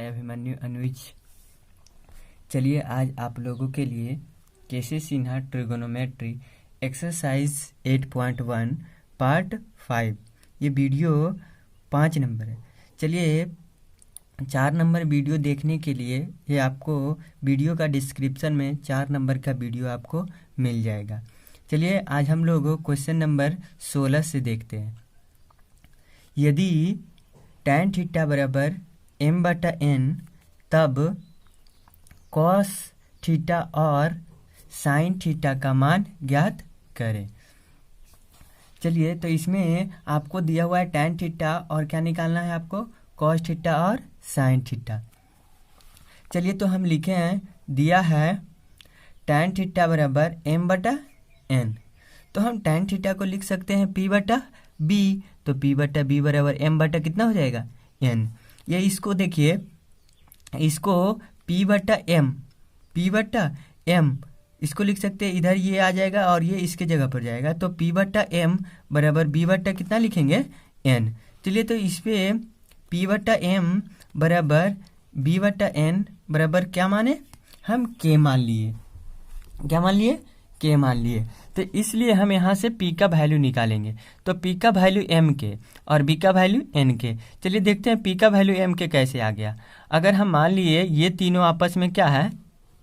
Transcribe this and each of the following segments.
अभिमन्यु अनुज। चलिए आज आप लोगों के लिए केसी सिन्हा ट्रिगोनोमेट्री एक्सरसाइज 8.1 पार्ट 5 ये वीडियो 5 नंबर है। चलिए 4 नंबर वीडियो देखने के लिए ये आपको वीडियो का डिस्क्रिप्शन में 4 नंबर का वीडियो आपको मिल जाएगा। चलिए आज हम लोग क्वेश्चन नंबर 16 से देखते हैं। यदि tan थीटा बराबर m/n तब cos थीटा और sin थीटा का मान ज्ञात करें। चलिए तो इसमें आपको दिया हुआ है tan थीटा और क्या निकालना है आपको cos थीटा और sin थीटा। चलिए तो हम लिखे हैं, दिया है tan थीटा बराबर m/n, तो हम tan थीटा को लिख सकते हैं p/b, तो p/b बराबर m/ कितना हो जाएगा n। ये इसको देखिए, इसको p/m इसको लिख सकते हैं, इधर ये आ जाएगा और ये इसके जगह पर जाएगा, तो p/m बराबर b/ कितना लिखेंगे n। चलिए तो इस पे p/m बराबर b/n बराबर क्या माने, हम k मान लिए। क्या मान लिए? k मान लिए। तो इसलिए हम यहाँ से p का वैल्यू निकालेंगे, तो p का वैल्यू m के और b का वैल्यू n के। चलिए देखते हैं p का वैल्यू m के कैसे आ गया। अगर हम मान लिए ये तीनों आपस में क्या है,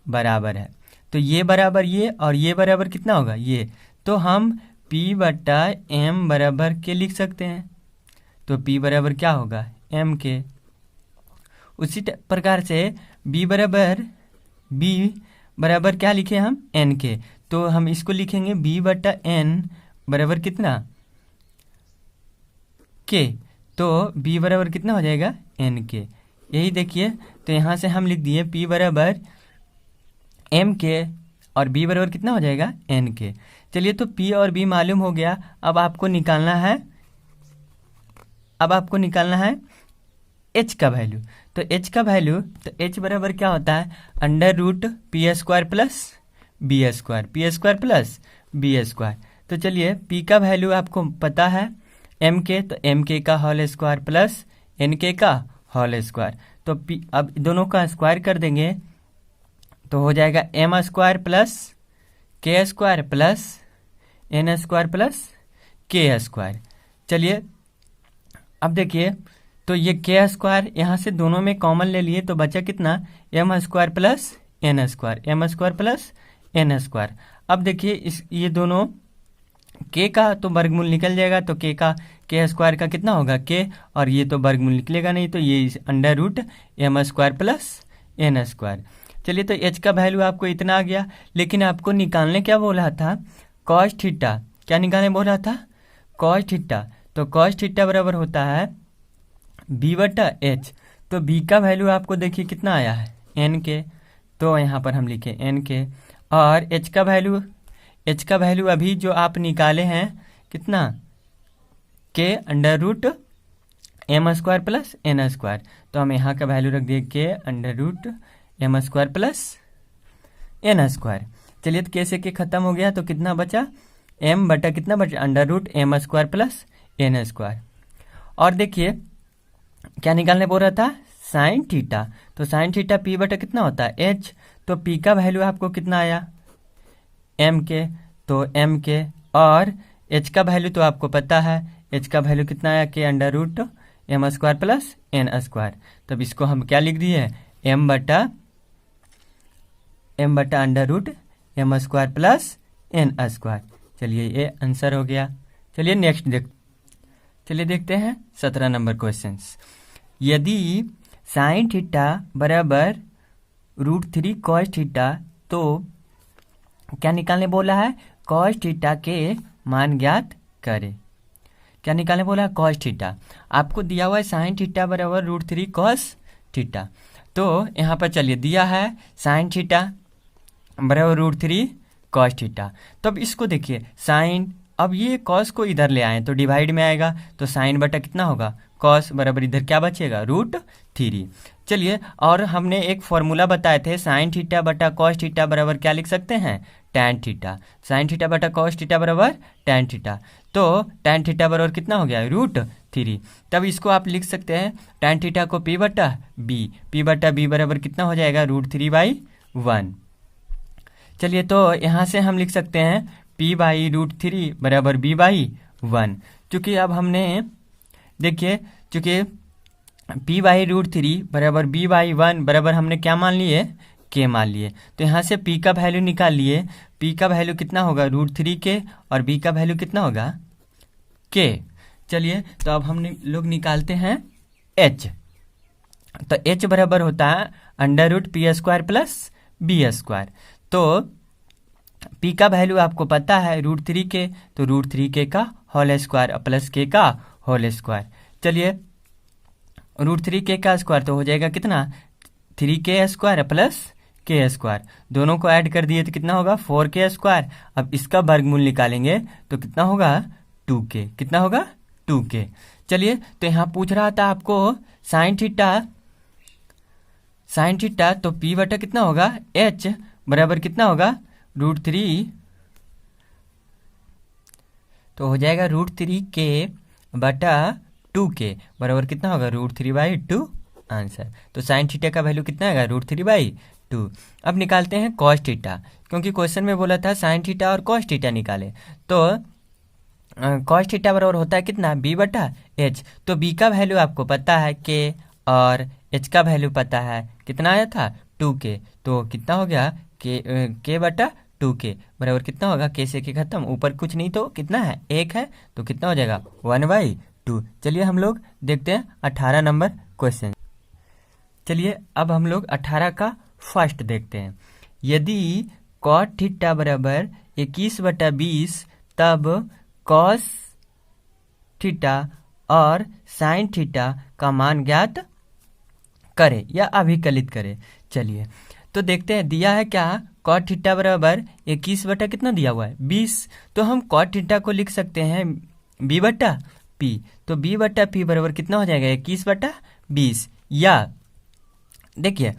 बराबर है, तो ये बराबर ये और ये बराबर कितना होगा ये, तो हम p/m बराबर के लिख सकते हैं, तो p बराबर क्या होगा m के। उसी प्रकार से b बराबर क्या लिखे हम n के, तो हम इसको लिखेंगे b/n बराबर कितना k, तो b बराबर कितना हो जाएगा n के। यही देखिए, तो यहाँ से हम लिख दिए p बराबर m के और b बराबर कितना हो जाएगा n के। चलिए तो p और b मालूम हो गया। अब आपको निकालना है h का वैल्यू। तो h का वैल्यू, तो h बराबर क्या होता है √p² plus b² plus b²। तो चलिए p का वैल्यू आपको पता है m के, तो m का होल स्क्वायर प्लस n का होल स्क्वायर, तो p अब दोनों का स्क्वायर कर देंगे तो हो जाएगा m² plus k² plus n² plus k²। चलिए अब देखिए, तो ये k² यहाँ से दोनों में कॉमन ले लिए, तो बचा कितना m² plus n² plus n²। अब देखिए इस ये दोनों k का तो वर्गमूल निकल जाएगा, तो k² का कितना होगा k, और ये तो वर्गमूल निकलेगा नहीं, तो ये √m² प्लस n²। चलिए तो h का वैल्यू आपको इतना आ गया, लेकिन आपको निकालने क्या बोला था cos थीटा। क्या निकालने बोला था cos थीटा, तो cos थीटा बराबर होता है b/h, तो b का वैल्यू आपको देखिए कितना आया है n के, तो यहाँ पर हम लिखे n के, और h का वैल्यू अभी जो आप निकाले हैं कितना k √m² प्लस n², तो हम यहाँ का वैल्यू रख दिए k √m² प्लस n²। चलिए तो कैसे के खत्म हो गया, तो कितना बचा m/ कितना बचा √m² प्लस n²। और देखिए क्या निकालने बोल रहा था sin थीटा, तो sin थीटा p/ कितना होता है h, तो p का वैल्यू आपको कितना आया m के, तो m के, और h का वैल्यू तो आपको पता है, h का वैल्यू कितना आया k √m² प्लस n²। तब इसको हम क्या लिख दिए m/√m² प्लस n²। चलिए ये आंसर हो गया। चलिए नेक्स्ट देखते हैं 17 नंबर क्वेश्चन। यदि sin थीटा बराबर √3 cos थीटा, तो क्या निकालने बोला है cos थीटा के मान ज्ञात करें। क्या निकालने बोला है cos थीटा, आपको दिया हुआ है sin थीटा बराबर √3 cos थीटा, तो यहाँ पर चलिए दिया है sin थीटा बराबर √3 cos थीटा, तो अब इसको देखिए sin, अब ये cos को इधर ले आए तो डिवाइड में आएगा, तो sin/ कितना होगा cos बराबर इधर क्या बचेगा √3। चलिए, और हमने एक फॉर्मूला बताए थे sin थीटा बटा cos थीटा बराबर क्या लिख सकते हैं tan थीटा। sin थीटा बटा cos थीटा बराबर tan थीटा, तो tan थीटा बराबर कितना हो गया 3। तब इसको आप लिख सकते हैं tan थीटा को p बटा b बराबर कितना हो जाएगा √3/1। चलिए तो यहाँ से हम लिख सकते हैं p/√3 बराबर b/1। चूँकि अब हमने देखिए चूँकि p/√3 बराबर b/1 बराबर हमने क्या मान लिए k मान लिए, तो यहाँ से p का वैल्यू निकाल लिए। p का वैल्यू कितना होगा √3k और b का वैल्यू कितना होगा k। चलिए तो अब हम लोग निकालते हैं h। तो h बराबर होता है √p² प्लस b²। तो p का वैल्यू आपको पता है √3k, तो √3k का होल स्क्वायर प्लस k का होल स्क्वायर। चलिए √3k का स्क्वायर तो हो जाएगा कितना 3k² प्लस k²। दोनों को ऐड कर दिए तो कितना होगा 4k²। अब इसका वर्गमूल निकालेंगे तो कितना होगा 2k। कितना होगा 2k। चलिए तो यहाँ पूछ रहा था आपको साइन थीटा, तो p बटा कितना होगा h बराबर कितना होगा √3, तो हो जाएगा √3k बटा 2k बराबर कितना होगा √3/2 आंसर। तो साइन थीटा का वैल्यू कितना आएगा √3/2। अब निकालते हैं कॉस थीटा, क्योंकि क्वेश्चन में बोला था साइन थीटा और कॉस थीटा निकाले। तो कॉस थीटा बराबर होता है कितना b/h। तो b का वैल्यू आपको पता है k और h का वैल्यू पता है कितना आया था 2k। तो कितना हो गया k बटा 2k बराबर कितना होगा k से k खत्म, ऊपर कुछ नहीं तो कितना है 1 है, तो कितना हो जाएगा 1/2। चलिए हम लोग देखते हैं 18 नंबर क्वेश्चन। चलिए अब हम लोग 18 का फर्स्ट देखते हैं। यदि कॉट थीटा बराबर 21/20 तब कॉस थीटा और साइन थीटा का मान ज्ञात करें या अभिकलित करें। चलिए तो देखते हैं दिया है क्या कॉट थीटा बराबर 21 बटा कितना दिया हुआ है 20। तो हम कॉट थीटा को लिख सकते हैं b/p। तो b/p बराबर कितना हो जाएगा 21/20, या देखिए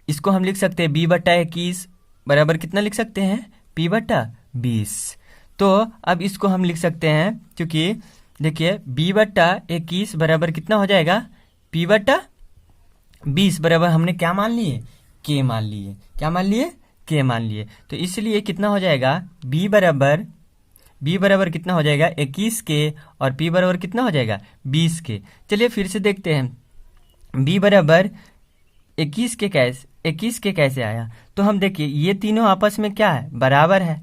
इसको हम लिख सकते हैं b/21 बराबर कितना लिख सकते हैं p/20। तो अब इसको हम लिख सकते हैं, क्योंकि देखिए b/21 बराबर कितना हो जाएगा p/20 बराबर हमने क्या मान लिए k मान लिए। क्या मान लिए k मान लिए। तो इसलिए कितना हो जाएगा b बराबर कितना हो जाएगा 21k और p बराबर कितना हो जाएगा 20k। चलिए फिर से देखते हैं b बराबर 21k कैसे आया। तो हम देखिए ये तीनों आपस में क्या है बराबर है,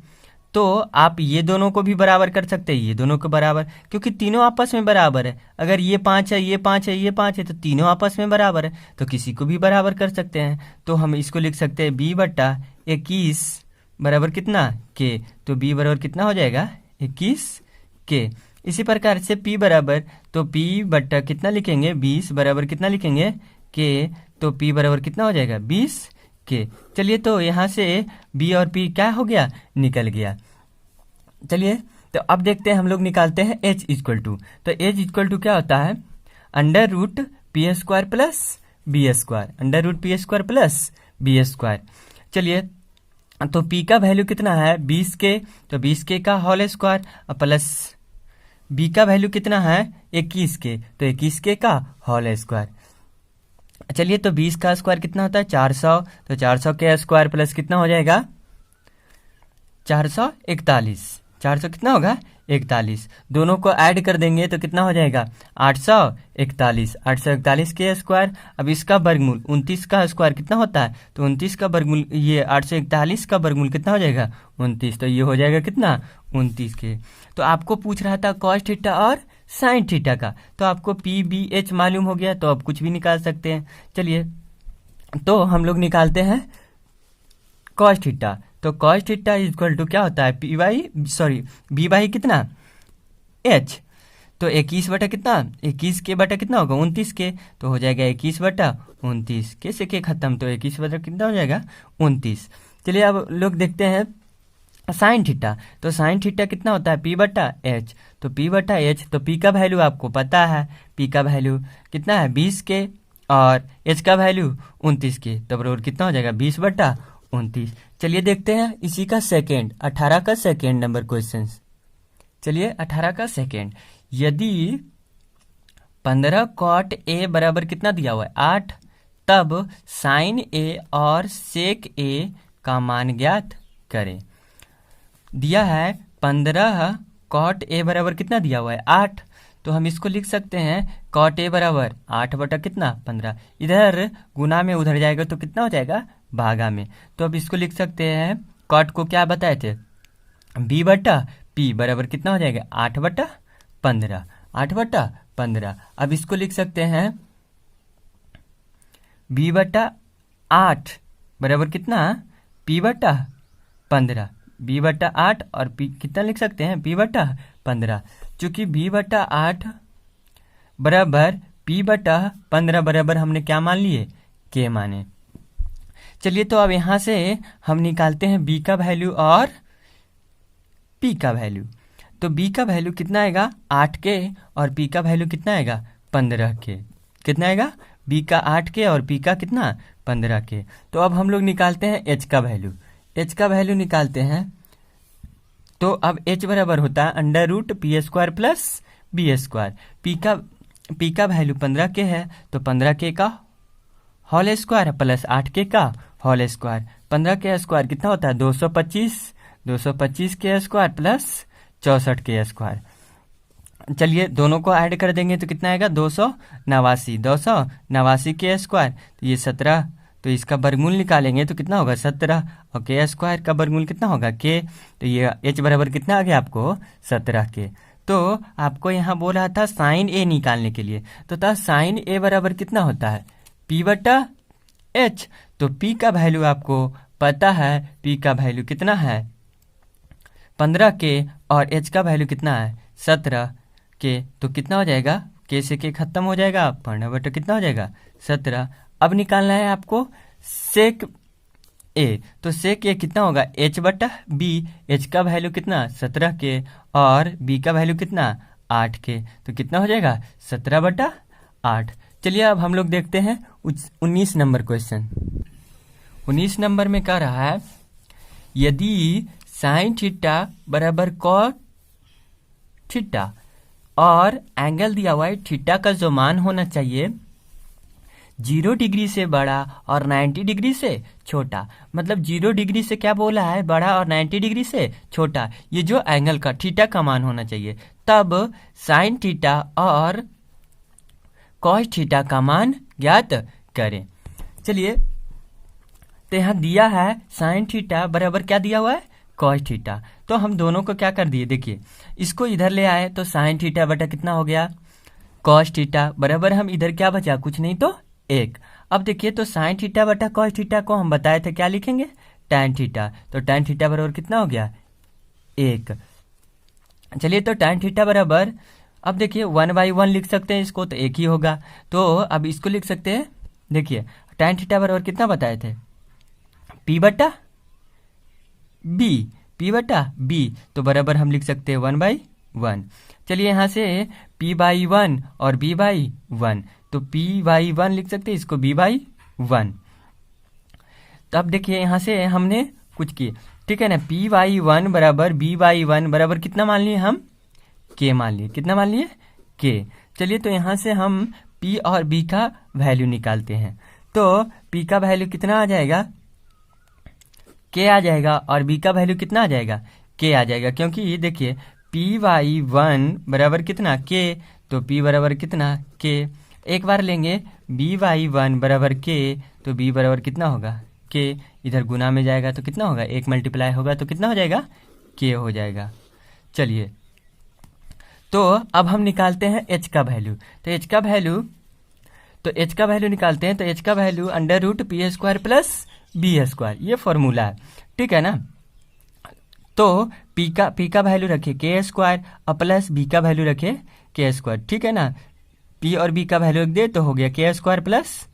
तो आप ये दोनों को भी बराबर कर सकते हैं, ये दोनों को बराबर, क्योंकि तीनों आपस में बराबर है। अगर ये 5 है ये 5 है ये 5 है तो तीनों आपस में बराबर है, तो किसी को भी बराबर कर सकते हैं। तो हम इसको लिख सकते हैं b/21 बराबर कितना k। तो b बराबर कितना हो जाएगा 21k। इसी प्रकार से p बराबर, तो p बटा कितना लिखेंगे 20 बराबर कितना लिखेंगे k। तो p बराबर कितना हो जाएगा 20k। चलिए तो यहाँ से b और p क्या हो गया निकल गया। चलिए तो अब देखते हैं हम लोग निकालते हैं h इक्वल टू। तो h इक्वल टू क्या होता है √p² plus b², √p² plus b²। चलिए तो p का वैल्यू कितना है 20k, तो 20k का होल स्क्वायर प्लस b का वैल्यू कितना है 21k, तो 21k का होल स्क्वायर। चलिए तो 20 का स्क्वायर कितना होता है 400, तो 400 के स्क्वायर प्लस कितना हो जाएगा 441। 400 कितना होगा 41, दोनों को ऐड कर देंगे तो कितना हो जाएगा 841। 841 के स्क्वायर, अब इसका वर्गमूल 29 का स्क्वायर कितना होता है, तो 29 का वर्गमूल ये 841 का वर्गमूल कितना हो जाएगा 29, तो ये हो जाएगा कितना 29 के। तो आपको पूछ रहा था कॉस थीटा और साइन थीटा का, तो आपको p/b/h मालूम हो गया, तो आप कुछ भी निकाल सकते हैं। चलिए तो हम लोग निकालते हैं कॉस थीटा। तो कॉस थीटा इक्वल टू क्या होता है b/ कितना h। तो 21 बटा कितना 21 के बटा कितना होगा 29 के, तो हो जाएगा 21/29 के से के खत्म, तो 21 बटा कितना हो जाएगा 29। चलिए अब लोग देखते हैं साइन थीटा। तो साइन थीटा कितना होता है p/h। तो p/h, तो p का वैल्यू आपको पता है, p का वैल्यू कितना है 20k और h का वैल्यू 29k, तो बराबर कितना हो जाएगा 20/29। चलिए देखते हैं इसी का सेकेंड 18 का सेकेंड नंबर क्वेश्चन। चलिए 18 का सेकेंड, यदि 15 कॉट ए बराबर कितना दिया हुआ है 8, तब साइन ए और सेक ए का मान ज्ञात करें। दिया है 15 कॉट ए बराबर कितना दिया हुआ है 8, तो हम इसको लिख सकते हैं कॉट ए बराबर 8 बटा कितना 15, इधर गुना में उधर जाएगा तो कितना हो जाएगा भागा में। तो अब इसको लिख सकते हैं कॉट को क्या बताए थे बी बटा पी बराबर कितना हो जाएगा 8 बटा 15, 8 बटा 15। अब इसको लिख सकते हैं बी बटा 8 बराबर कितना पी बटा 15, बी बटा 8 और पी कितना लिख सकते हैं पी बटा 15, चूंकि बी बटा 8 बराबर पी बटा 15 बराबर हमने क्या मान लिए के माने। चलिए तो अब यहां से हम निकालते हैं बी का वैल्यू और पी का वैल्यू। तो बी का वैल्यू कितना आएगा 8 के और पी का वैल्यू कितना आएगा 15 के। कितना आएगा बी का 8 के और पी का कितना 15 के। तो अब हम लोग निकालते हैं एच का वैल्यू। एच का वैल्यू निकालते हैं तो अब एच बराबर होता है under root P square plus B square. P का वैल्यू 15 के है तो 15 के का होल स्क्वायर प्लस 8 के का होल स्क्वायर। 15 के स्क्वायर कितना होता है 225, 225 के स्क्वायर प्लस 64 के स्क्वायर। चलिए दोनों को ऐड कर देंगे तो कितना आएगा 289, 289 के स्क्वायर तो ये 17, तो इसका वर्गमूल निकालेंगे तो कितना होगा 17 और के स्क्वायर का वर्गमूल कितना होगा के, तो ये एच बराबर कितना आ गया आपको 17 के। तो आपको यहाँ बोल रहा था साइन ए निकालने के लिए, तो था साइन ए बराबर कितना होता है पी बटा एच। तो पी का वैल्यू आपको पता है, पी का वैल्यू कितना है 15 के और एच का वैल्यू कितना है 17 के, तो कितना हो जाएगा के से के खत्म हो जाएगा 15 बटा कितना हो जाएगा 17। अब निकालना है आपको सेक ए, तो सेक ए कितना होगा एच बटा बी। एच का वैल्यू कितना 17 के और बी का वैल्यू कितना 8 के, तो कितना हो जाएगा 17 बटा 8। चलिए अब हम लोग देखते हैं 19 नंबर क्वेश्चन। 19 नंबर में कह रहा है यदि साइन थीटा बराबर कॉट थीटा और एंगल दिया हुआ है थीटा का जो मान होना चाहिए 0 डिग्री से बड़ा और 90 डिग्री से छोटा, मतलब 0 डिग्री से क्या बोला है बड़ा और 90 डिग्री से छोटा, ये जो एंगल का थीटा का मान होना चाहिए, तब साइन थीटा और कॉस थीटा का मान ज्ञात करें। चलिए तो यहाँ दिया है साइन थीटा बराबर क्या दिया हुआ है कॉस थीटा, तो हम दोनों को क्या कर दिए देखिए इसको इधर ले आए तो साइन थीटा बटा कितना हो गया कॉस थीटा बराबर हम इधर क्या बचा कुछ नहीं तो 1। अब देखिए तो साइन थीटा बटा कॉस थीटा को हम बताए थे क्या लिखेंगे टैन थीटा, तो टैन थीटा बराबर कितना हो गया 1। चलिए तो टैन थीटा बराबर अब देखिए 1/1 लिख सकते हैं इसको तो 1 ही होगा, तो अब इसको लिख सकते हैं देखिए टैन थीटा बराबर कितना बताए थे पी बटा बी, पी बटा बी, तो बराबर हम लिख सकते हैं 1/1। चलिए यहाँ से p/1 और b/1, तो p/1 लिख सकते हैं इसको b/1। तो अब देखिए यहाँ से हमने कुछ किए ठीक है ना, p/1 बराबर b/1 बराबर कितना मान लिए हम k मान लिए, कितना मान लिए k। चलिए तो यहाँ से हम p और b का वैल्यू निकालते हैं, तो p का वैल्यू कितना आ जाएगा k आ जाएगा और b का वैल्यू कितना आ जाएगा k आ जाएगा, क्योंकि ये देखिए p/1 बराबर कितना k, तो p बराबर कितना k। एक बार लेंगे b/1 बराबर k, तो b बराबर कितना होगा k, इधर गुना में जाएगा तो कितना होगा 1 मल्टीप्लाई होगा तो कितना हो जाएगा k हो जाएगा। चलिए तो अब हम निकालते हैं h का वैल्यू, तो h का वैल्यू निकालते हैं, तो h का value under root P square plus B square, ये फॉर्मूला है ठीक है ना। तो p का वैल्यू रखे के स्क्वायर और प्लस b का वैल्यू रखे के स्क्वायर, ठीक है ना। p और b का वैल्यू दे तो हो गया के स्क्वायर प्लस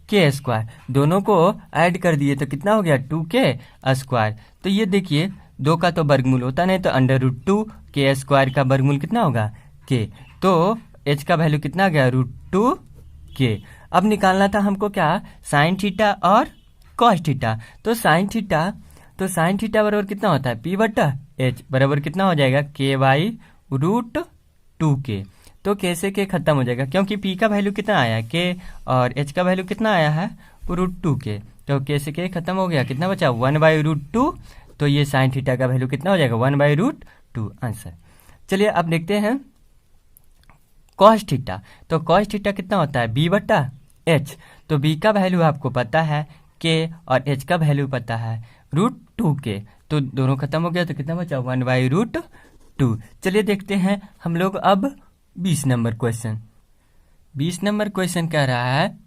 के स्क्वायर, दोनों को ऐड कर दिए तो कितना हो गया 2k स्क्वायर। तो ये देखिए 2 का तो वर्गमूल होता नहीं, तो अंडर रूट 2 के स्क्वायर का वर्गमूल कितना होगा k, तो h का वैल्यू कितना गया √2k। अब निकालना था हमको क्या साइन थीटा और कॉस थीटा, तो साइन थीटा बराबर कितना होता है p बटा h बराबर कितना हो जाएगा k/√2k। तो के से के खत्म हो जाएगा, क्योंकि पी का वैल्यू कितना आया है के, और एच का वैल्यू कितना आया है √2 के। तो के से के खत्म हो गया, कितना बचा 1/√2। तो ये साइन थीटा का वैल्यू कितना हो जाएगा 1/√2 आंसर। चलिए अब देखते हैं कॉस थीटा। तो कॉस थीटा कितना होता है b/h। तो b का वैल्यू आपको पता है के, और h का वैल्यू पता है √2 के। तो दोनों खत्म हो गया, तो कितना बचा 1/√2। चलिए देखते हैं हम लोग अब 20 नंबर क्वेश्चन। 20 नंबर क्वेश्चन कह रहा है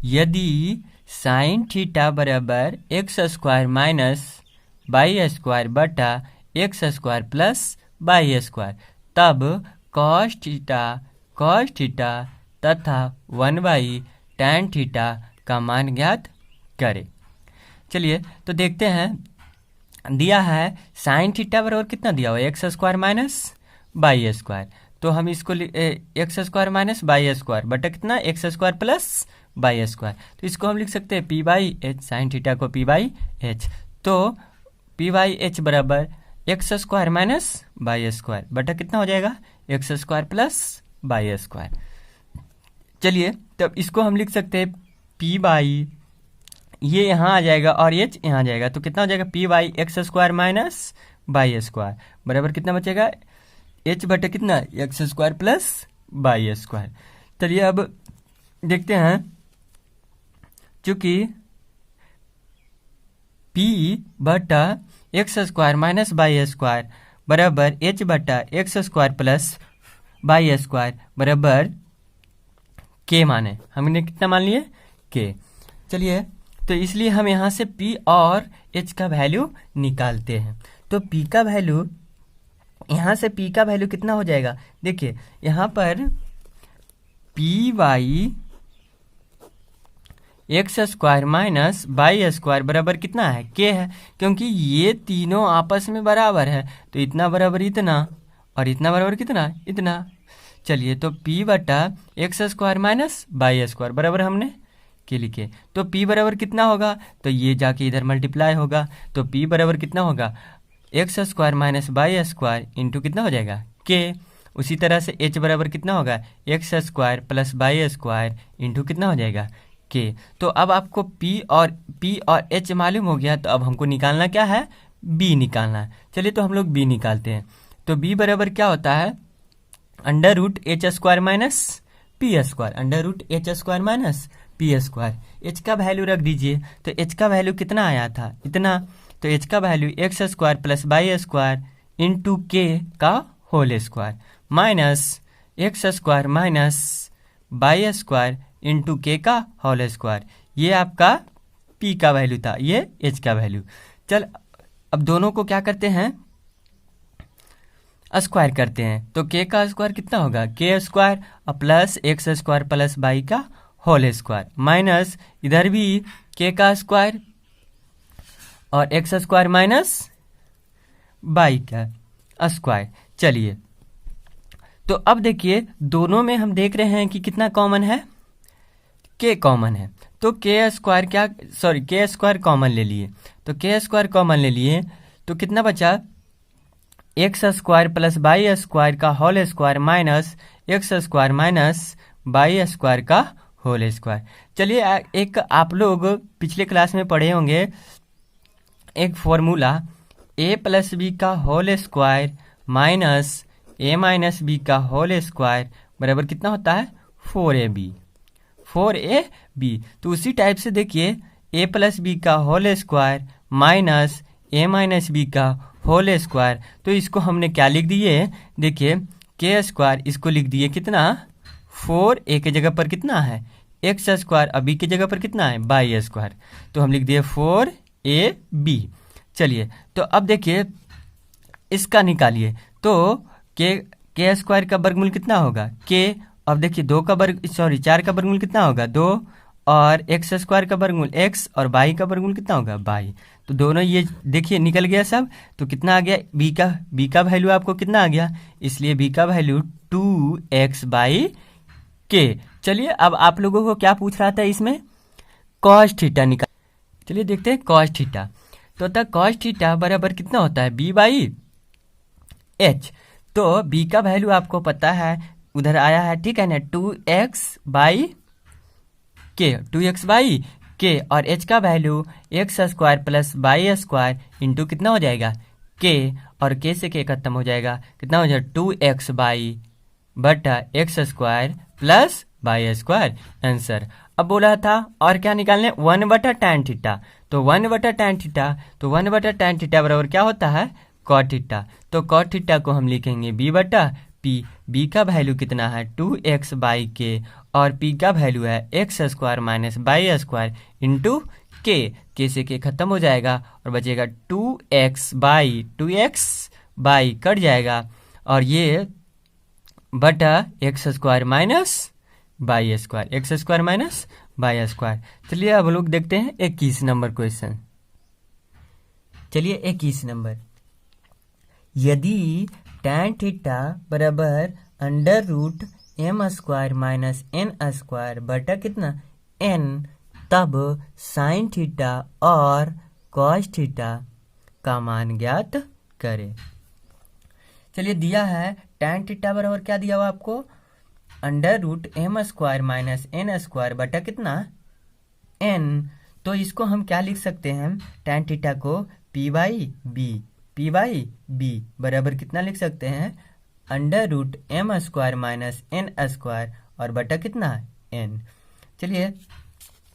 यदि साइन थीटा बराबर x² माइनस y² बटा x² प्लस y², तब कॉस थीटा तथा 1/tan थीटा का मान ज्ञात करें। चलिए तो देखते हैं, दिया है साइन थीटा बराबर कितना दिया हुआ x² माइनस y²। तो हम इसको x² माइनस y² बटा कितना x² प्लस y²। तो इसको हम लिख सकते हैं p/h, साइन थीटा को p/h। तो p/h बराबर x² माइनस y² बटा कितना हो जाएगा x² प्लस y²। चलिए तब इसको हम लिख सकते हैं p/, ये यहाँ आ जाएगा और h यहाँ आ जाएगा, तो कितना हो जाएगा p/x² माइनस y² बराबर कितना बचेगा h बटे कितना x² प्लस y²। चलिए अब देखते हैं, चूंकि p/x² माइनस y² बराबर h बटा x² प्लस y² बराबर k माने, हमने कितना मान लिए k। चलिए तो इसलिए हम यहाँ से p और h का वैल्यू निकालते हैं। तो p का वैल्यू, यहाँ से p का वैल्यू कितना हो जाएगा, देखिए यहाँ पर p/x² माइनस y² बराबर कितना है k है, क्योंकि ये तीनों आपस में बराबर है। तो इतना बराबर इतना और इतना बराबर कितना इतना। चलिए तो p/x² माइनस y² बराबर हमने के लिखे, तो p बराबर कितना होगा, तो ये जाके इधर मल्टीप्लाई होगा। तो p बराबर कितना होगा x² माइनस y² इंटू कितना हो जाएगा k। उसी तरह से h बराबर कितना होगा x² प्लस y² इंटू कितना हो जाएगा k। तो अब आपको p और h मालूम हो गया, तो अब हमको निकालना क्या है b निकालना है। चलिए तो हम लोग b निकालते हैं। तो b बराबर क्या होता है √h² minus p², √h² minus p²। h का वैल्यू रख दीजिए, तो h का वैल्यू कितना आया था इतना। तो h का value x² plus y² into k का whole square minus x² minus y² into k का होल स्क्वायर। ये आपका p का वैल्यू था, ये h का वैल्यू। चल अब दोनों को क्या करते हैं स्क्वायर करते हैं। तो k का स्क्वायर कितना होगा k² और प्लस x² प्लस y का होल स्क्वायर माइनस इधर भी k का स्क्वायर और x² माइनस y का स्क्वायर। चलिए तो अब देखिए दोनों में हम देख रहे हैं कि कितना कॉमन है k कॉमन है। तो k² कॉमन ले लिए, तो k² कॉमन ले लिए तो कितना बचा x² प्लस y² का whole square minus x² minus y² का होल स्क्वायर। चलिए एक आप लोग पिछले क्लास में पढ़े होंगे एक फॉर्मूला a प्लस बी का whole square minus a minus B का होल स्क्वायर बराबर कितना होता है 4ab। तो उसी टाइप से देखिए a प्लस बी का whole square minus a minus B का होल स्क्वायर। तो इसको हमने क्या लिख दिए, देखिए k², इसको लिख दिए कितना 4a के जगह पर कितना है x², और b की जगह पर कितना है y²। तो हम लिख दिए 4ab। चलिए तो अब देखिए इसका निकालिए, तो k² का वर्गमूल कितना होगा k। अब देखिए 4 का वर्गमूल कितना होगा 2, और x² का वर्गमूल x और y का वर्गमूल कितना होगा y। तो दोनों ये देखिए निकल गया सब। तो कितना आ गया b का वैल्यू आपको कितना आ गया, इसलिए b का वैल्यू 2x/k। चलिए अब आप लोगों को क्या पूछ रहा था इसमें cos थीटा निकाल। चलिए देखते हैं cos थीटा। तो cos थीटा बराबर कितना होता है b/h। तो बी का वैल्यू आपको पता है, उधर आया है, ठीक है ना, 2x/k, और h का value x² plus y² into कितना हो जाएगा, k, और k से k खत्म हो जाएगा, कितना हो जाएगा 2x/x² प्लस y², आंसर। अब बोला था और क्या निकालने, 1/tan थीटा, तो 1/tan थीटा, तो 1/tan थीटा बराबर क्या होता है, cot थीटा, तो cot थीटा को हम लिखेंगे b/p, b का वैल्यू कितना है 2x/k, और p का वैल्यू है x² minus y² into k से k खत्म हो जाएगा और बचेगा 2x कट जाएगा, और ये बटा x² माइनस y²। चलिए अब लोग देखते हैं 21 नंबर क्वेश्चन। चलिए 21 नंबर, यदि tan थीटा बराबर √m² माइनस n² बटा कितना n, तब sin थीटा और cos थीटा का मान ज्ञात करें। चलिए दिया है tan थीटा बराबर क्या दिया हुआ आपको, √m² माइनस n² बटा कितना n, तो इसको हम क्या लिख सकते हैं, tan थीटा को p/b बराबर कितना लिख सकते हैं, √m² माइनस n² और बटा कितना n। चलिए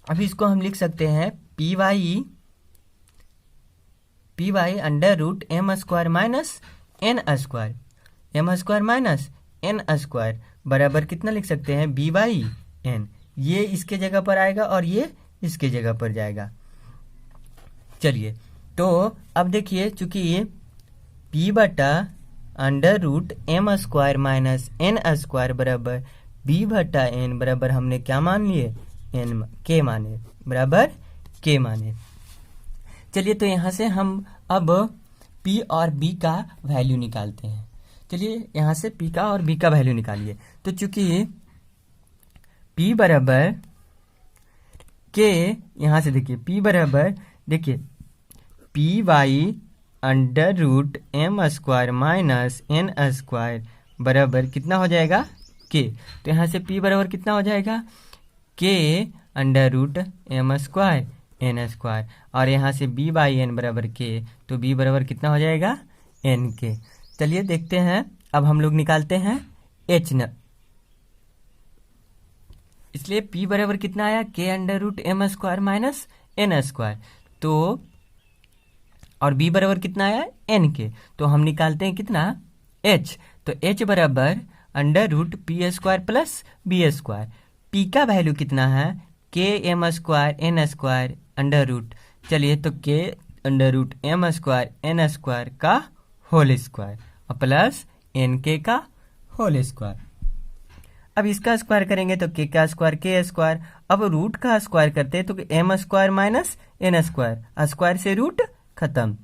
अभी इसको हम लिख सकते हैं p/m² minus n² minus n² बराबर कितना लिख सकते हैं b/n, ये इसके जगह पर आएगा और ये इसके जगह पर जाएगा। चलिए तो अब देखिए, चूंकि p/√m² माइनस n² बराबर b/n बराबर हमने क्या मान लिए, k माने, बराबर k माने। चलिए तो यहाँ से हम अब p और b का वैल्यू निकालते हैं। चलिए यहाँ से p का और b का वैल्यू निकालिए। तो चूंकि p बराबर k, यहाँ से देखिए p बराबर, देखिए p/√m² माइनस n² बराबर कितना हो जाएगा k, तो यहाँ से p बराबर कितना हो जाएगा k/√m² n², और यहाँ से b/n बराबर k, तो b बराबर कितना हो जाएगा nk। चलिए देखते हैं, अब हम लोग निकालते हैं h न, इसलिए p बराबर कितना आया k/√m² माइनस n², तो और b बराबर कितना आया nk, तो हम निकालते हैं कितना h, तो h बराबर √p² प्लस b², p का वैल्यू कितना है km² n², अंडर रूट, चलिए तो k√m² n² का होल स्क्वायर और प्लस nk का होल स्क्वायर। अब इसका स्क्वायर करेंगे तो k का स्क्वायर k², अब रूट का स्क्वायर करते हैं तो m² माइनस n², स्क्वायर से रूट खत्म,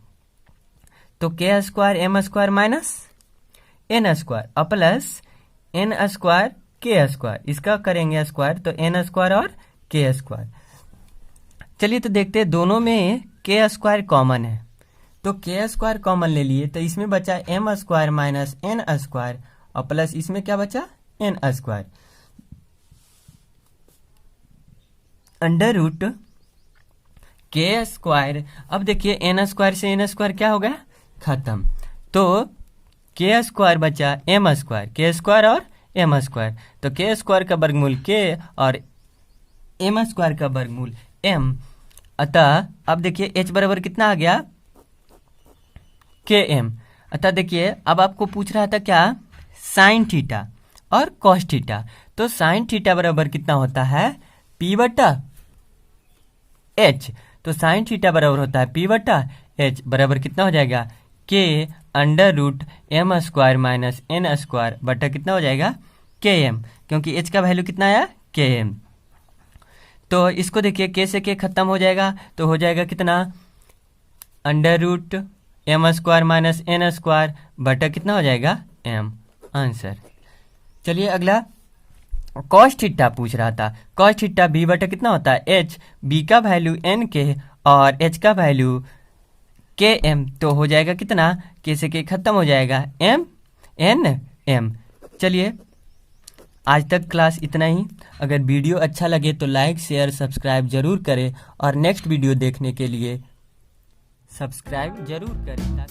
तो k² m² माइनस n² और प्लस n² k², इसका करेंगे स्क्वायर तो n² और k²। चलिए तो देखते हैं, दोनों में k² कॉमन है, तो k² कॉमन ले लिए, तो इसमें बचा m² माइनस n² और प्लस इसमें क्या बचा n², अंडर रूट k²। अब देखिए n² से n² क्या हो गया खत्म, तो k² बचा m², k² और m², तो k² का वर्गमूल k और m² का वर्गमूल m, अतः अब देखिए h बराबर कितना आ गया km। अतः देखिए अब आपको पूछ रहा था क्या, साइन थीटा और कॉस थीटा, तो साइन थीटा बराबर कितना होता है p/h, तो साइन थीटा बराबर होता है p/h बराबर कितना हो जाएगा k√m² माइनस n² बटा कितना हो जाएगा km, क्योंकि h का वैल्यू कितना आया km। तो इसको देखिए k से k खत्म हो जाएगा, तो हो जाएगा कितना √m² माइनस n² बटा कितना हो जाएगा m, आंसर। चलिए अगला कॉस थीटा पूछ रहा था, कॉस थीटा b बटा कितना होता है h, b का वैल्यू nk और h का वैल्यू km, तो हो जाएगा कितना k से k खत्म हो जाएगा m एन एम। चलिए आज तक क्लास इतना ही। अगर वीडियो अच्छा लगे तो लाइक शेयर सब्सक्राइब जरूर करें और नेक्स्ट वीडियो देखने के लिए सब्सक्राइब जरूर करें।